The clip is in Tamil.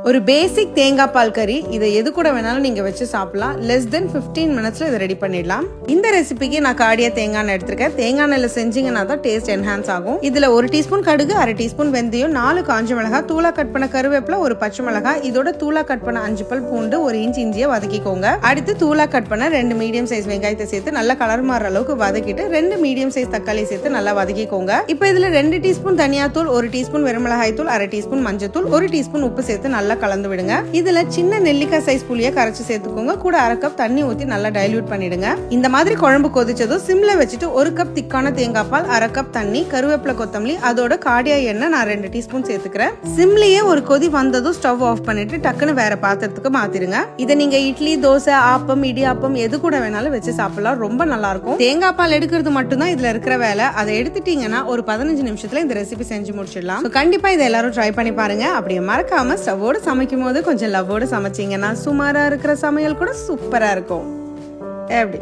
ஒரு பேசிக் தேங்காய் பால் கறி, இதை எது கூட வேணாலும் நீங்க வச்சு சாப்பிடலாம். லெஸ் தென் 15 மினிட்ஸ்ல இதை ரெடி பண்ணிடலாம். இந்த ரெசிபிக்கு நான் காடியா தேங்காய் எண்ணெய் எடுத்திருக்கேன். தேங்காய் எண்ணெயில செஞ்சீங்கன்னா தான் டேஸ்ட் என்ஹான்ஸ் ஆகும். இதுல 1 டீஸ்பூன் கடுகு, 1/2 டீஸ்பூன் வெந்தயம், 4 காஞ்ச மிளகாய், தூளா கட் பண்ண கருவேப்பிலை, 1 பச்சை மிளகாய், இதோட தூளா கட் பண்ண 5 பல் பூண்டு, 1 இன்ச் இஞ்சியை வதக்கிக்கோங்க. அடுத்து தூளா கட் பண்ண 2 மீடியம் சைஸ் வெங்காயத்தை சேர்த்து நல்லா கலர் மாற அளவுக்கு வதக்கிட்டு 2 மீடியம் சைஸ் தக்காளி சேர்த்து நல்லா வதக்கிக்கோங்க. இப்போ இதுல 2 டீஸ்பூன் தனியா தூள், 1 டீஸ்பூன் வெறுமிளகாய் தூள், 1/2 டீஸ்பூன் மஞ்சள் தூள், 1 டீஸ்பூன் உப்பு சேர்த்து நல்லா கலந்து விடுங்க. இதுல சின்ன நெல்லிக்காய் சைஸ் புளியை கரைச்சு சேர்த்துக்கோங்க. கூட 1/2 கப் தண்ணி ஊத்தி நல்லா டைல்யூட் பண்ணிடுங்க. இந்த மாதிரி குழம்பு கொதிச்சதும் சிம்ல வச்சுட்டு 1 கப் திக்கான தேங்காய் பால், 1/2 கப் தண்ணி, கருவேப்பிலை, கொத்தமல்லி, அதோட காடியா எண்ணெய் நான் 2 டீஸ்பூன் சேர்த்துக்கிறேன். சிம்லயே ஒரு கொதி வந்ததும் ஸ்டவ் ஆஃப் பண்ணிட்டு டக்குன்னு வேற பாத்திரத்துக்கு மாத்திருங்க. இதை நீங்க இட்லி, தோசை, ஆப்பம், இடியாப்பம் எது கூட வேணாலும் வச்சு சாப்பிடலாம். ரொம்ப நல்லா இருக்கும். தேங்காய் பால் எடுக்கிறது மட்டும் தான் இதுல இருக்கிற வேலை. அதை எடுத்துட்டீங்கன்னா ஒரு 15 நிமிஷத்துல இந்த ரெசிபி செஞ்சு முடிச்சிடலாம். கண்டிப்பா இதை எல்லாரும் ட்ரை பண்ணி பாருங்க. அப்படியே மறக்காம ஸ்டவோட சமைக்கும் போது கொஞ்சம் லவ்வோட சமைச்சீங்கன்னா சுமாரா இருக்கிற சமையல் கூட சூப்பரா இருக்கும். எப்படி?